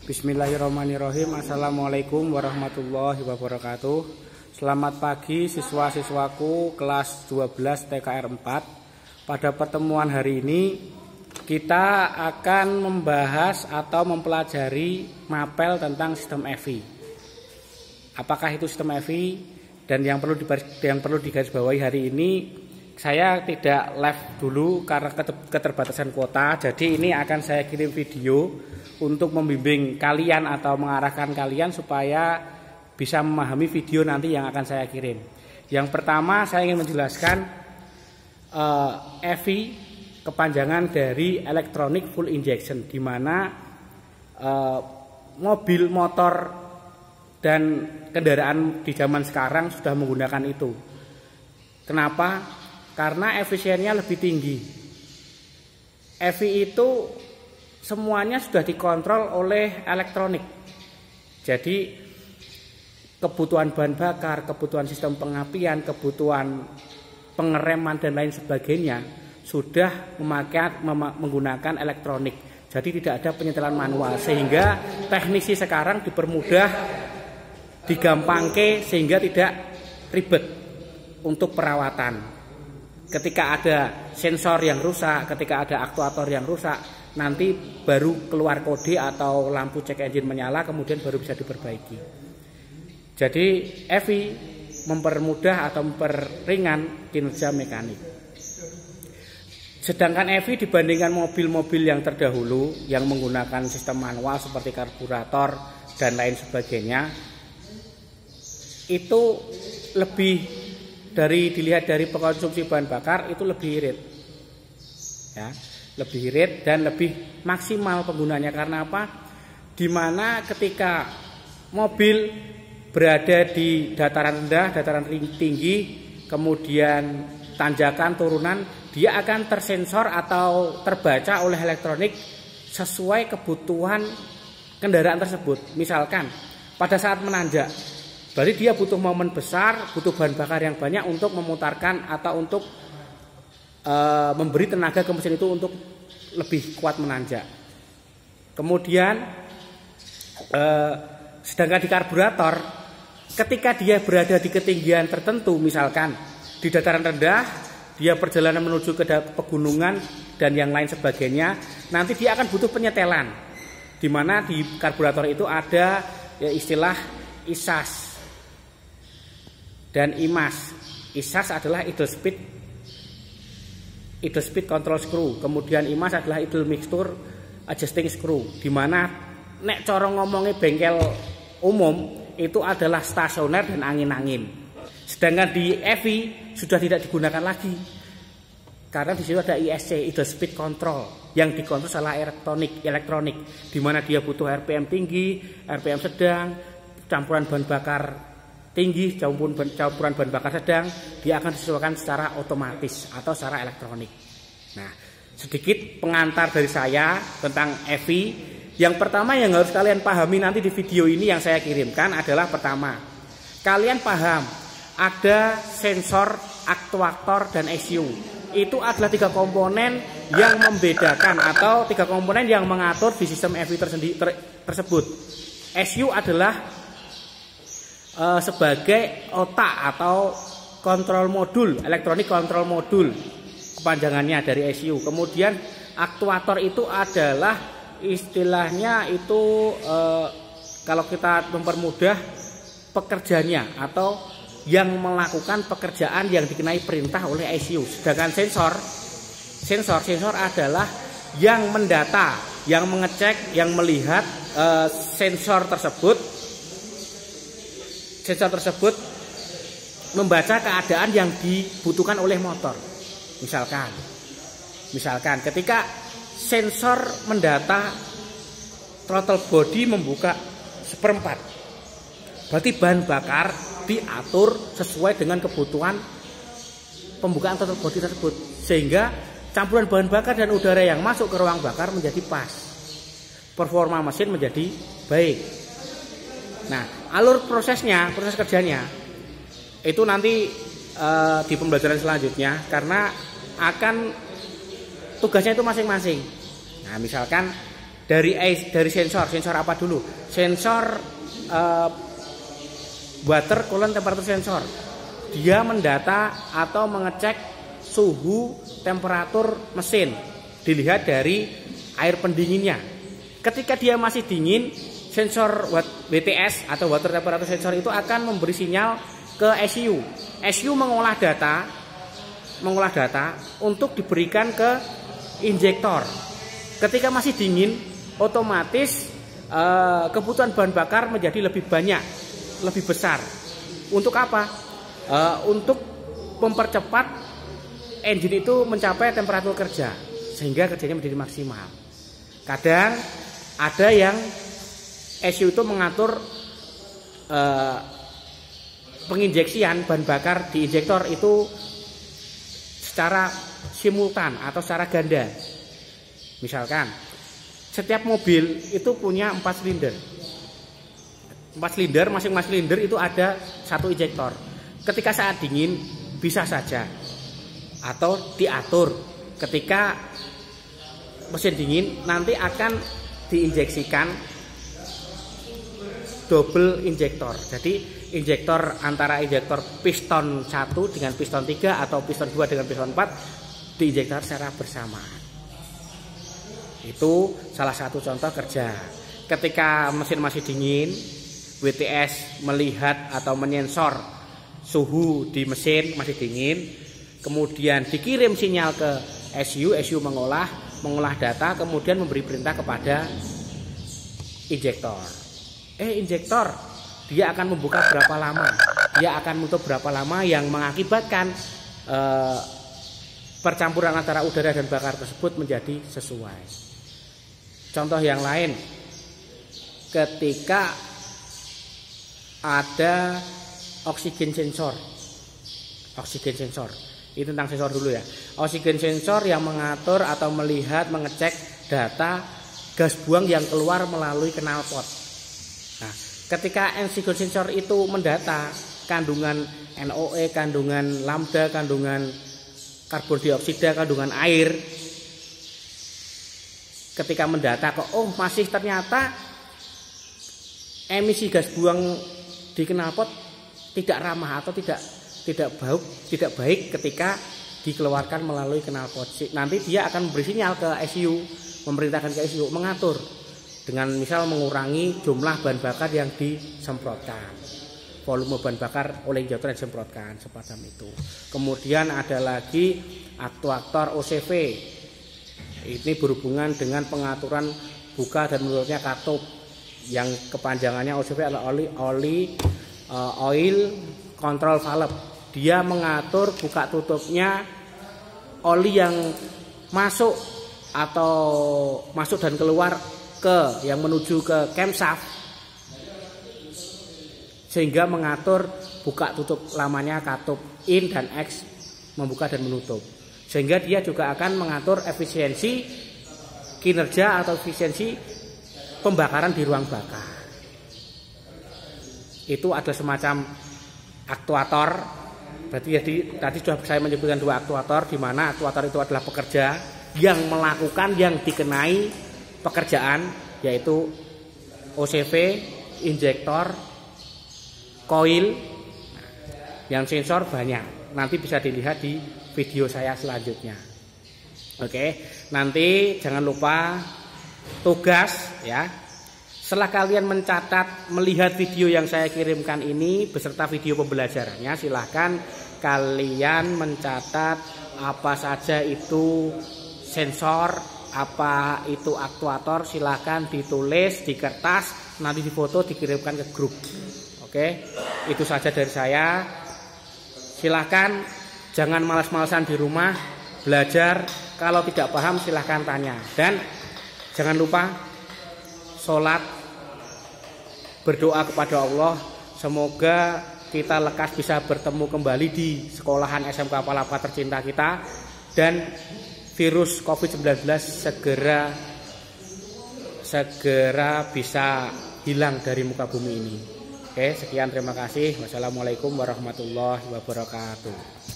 Bismillahirrahmanirrahim. Assalamualaikum warahmatullahi wabarakatuh. Selamat pagi siswa-siswaku kelas 12 TKR 4. Pada pertemuan hari ini kita akan membahas atau mempelajari mapel tentang sistem EVI. Apakah itu sistem EVI? Dan yang perlu digarisbawahi hari ini, saya tidak live dulu karena keterbatasan kuota. Jadi ini akan saya kirim video untuk membimbing kalian atau mengarahkan kalian supaya bisa memahami video nanti yang akan saya kirim. Yang pertama saya ingin menjelaskan EVI kepanjangan dari Electronic Fuel Injection, di mana mobil, motor, dan kendaraan di zaman sekarang sudah menggunakan itu. Kenapa? Karena efisiennya lebih tinggi. EVI itu semuanya sudah dikontrol oleh elektronik. Jadi kebutuhan bahan bakar, kebutuhan sistem pengapian, kebutuhan pengereman dan lain sebagainya sudah menggunakan elektronik. Jadi tidak ada penyetelan manual, sehingga teknisi sekarang dipermudah, digampangke sehingga tidak ribet untuk perawatan. Ketika ada sensor yang rusak, ketika ada aktuator yang rusak, nanti baru keluar kode atau lampu cek engine menyala, kemudian baru bisa diperbaiki. Jadi EVI mempermudah atau memperringan kinerja mekanik. Sedangkan EVI dibandingkan mobil-mobil yang terdahulu yang menggunakan sistem manual seperti karburator dan lain sebagainya, itu lebih dilihat dari pengkonsumsi bahan bakar itu lebih irit, ya, lebih irit dan lebih maksimal penggunanya. Karena apa? Dimana ketika mobil berada di dataran rendah, dataran tinggi, kemudian tanjakan, turunan, dia akan tersensor atau terbaca oleh elektronik sesuai kebutuhan kendaraan tersebut. Misalkan pada saat menanjak, berarti dia butuh momen besar, butuh bahan bakar yang banyak untuk memutarkan atau untuk memberi tenaga ke mesin itu untuk lebih kuat menanjak. Kemudian sedangkan di karburator, ketika dia berada di ketinggian tertentu, misalkan di dataran rendah, dia perjalanan menuju ke pegunungan dan yang lain sebagainya, nanti dia akan butuh penyetelan, di mana di karburator itu ada ya, istilah ISAS dan IMAS. ISAS adalah idle speed control screw, kemudian IMAS adalah idle mixture adjusting screw, di mana nek cara ngomongnya bengkel umum itu adalah stasioner dan angin-angin. Sedangkan di EVI sudah tidak digunakan lagi, karena di situ ada ISC, idle speed control, yang dikontrol salah elektronik, di mana dia butuh RPM tinggi, RPM sedang, campuran bahan bakar tinggi, campuran bahan bakar sedang, dia akan disesuaikan secara otomatis atau secara elektronik. Nah, sedikit pengantar dari saya tentang EVI. Yang pertama yang harus kalian pahami nanti di video ini yang saya kirimkan adalah, pertama, kalian paham ada sensor, aktuator, dan ECU. Itu adalah 3 komponen yang membedakan atau 3 komponen yang mengatur di sistem EVI tersebut. ECU adalah sebagai otak atau kontrol modul, elektronik kontrol modul, kepanjangannya dari ECU. Kemudian aktuator itu adalah istilahnya itu kalau kita mempermudah, pekerjanya atau yang melakukan pekerjaan yang dikenai perintah oleh ECU. Sedangkan sensor adalah yang mendata, yang mengecek, yang melihat sensor tersebut membaca keadaan yang dibutuhkan oleh motor. Misalkan ketika sensor mendata throttle body membuka 1/4, berarti bahan bakar diatur sesuai dengan kebutuhan pembukaan throttle body tersebut, sehingga campuran bahan bakar dan udara yang masuk ke ruang bakar menjadi pas, performa mesin menjadi baik. Nah, alur proses kerjanya itu nanti di pembelajaran selanjutnya, karena akan tugasnya itu masing-masing. Nah, misalkan dari sensor apa dulu? Sensor water coolant temperature sensor. Dia mendata atau mengecek suhu temperatur mesin, dilihat dari air pendinginnya. Ketika dia masih dingin, sensor WTS atau water temperature sensor itu akan memberi sinyal ke ECU. ECU mengolah data untuk diberikan ke injektor. Ketika masih dingin, otomatis kebutuhan bahan bakar menjadi lebih banyak, lebih besar. Untuk apa? Untuk mempercepat engine itu mencapai temperatur kerja, sehingga kerjanya menjadi maksimal. Kadang ada yang ECU itu mengatur penginjeksian bahan bakar di injektor itu secara simultan atau secara ganda. Misalkan setiap mobil itu punya 4 silinder. 4 silinder, masing-masing silinder itu ada satu injektor. Ketika saat dingin bisa saja atau diatur ketika mesin dingin nanti akan diinjeksikan double injektor. Jadi injektor antara injektor piston 1 dengan piston 3 atau piston 2 dengan piston 4 diinjektor secara bersamaan. Itu salah satu contoh kerja. Ketika mesin masih dingin, WTS melihat atau menyensor suhu di mesin masih dingin, kemudian dikirim sinyal ke ECU, ECU mengolah data, kemudian memberi perintah kepada injektor. Injektor, dia akan membuka berapa lama, dia akan menutup berapa lama, yang mengakibatkan percampuran antara udara dan bakar tersebut menjadi sesuai. Contoh yang lain, ketika ada oksigen sensor, ini tentang sensor dulu ya. Oksigen sensor yang mengatur atau melihat, mengecek data gas buang yang keluar melalui knalpot. Nah, ketika oksigen sensor itu mendata kandungan NOE, kandungan lambda, kandungan karbon dioksida, kandungan air, ketika mendata kok masih ternyata emisi gas buang di knalpot tidak ramah atau tidak baik ketika dikeluarkan melalui knalpot. Nanti dia akan memberi sinyal ke ECU, memerintahkan ke ECU mengatur dengan misal mengurangi jumlah bahan bakar yang disemprotkan, volume bahan bakar oleh injektor yang disemprotkan, semacam itu. Kemudian ada lagi aktuator OCV. Ini berhubungan dengan pengaturan buka dan menutupnya katup, yang kepanjangannya OCV adalah oil control valve. Dia mengatur buka tutupnya oli yang masuk dan keluar yang menuju ke camshaft, sehingga mengatur buka tutup lamanya katup in dan X, membuka dan menutup. Sehingga dia juga akan mengatur efisiensi kinerja atau efisiensi pembakaran di ruang bakar. Itu ada semacam aktuator. Berarti tadi sudah saya menyebutkan 2 aktuator, di mana aktuator itu adalah pekerja yang melakukan, yang dikenai pekerjaan, yaitu OCV, injektor, koil, yang sensor banyak. Nanti bisa dilihat di video saya selanjutnya. Oke, nanti jangan lupa tugas ya. Setelah kalian mencatat, melihat video yang saya kirimkan ini beserta video pembelajarannya, silahkan kalian mencatat apa saja itu sensor, apa itu aktuator, silahkan ditulis di kertas, nanti difoto, dikirimkan ke grup. Oke, itu saja dari saya. Silahkan jangan malas-malasan di rumah, belajar. Kalau tidak paham silahkan tanya. Dan jangan lupa sholat, berdoa kepada Allah. Semoga kita lekas bisa bertemu kembali di sekolahan SMK Palapa tercinta kita, dan virus COVID-19 segera bisa hilang dari muka bumi ini. Oke, sekian, terima kasih. Wassalamualaikum warahmatullahi wabarakatuh.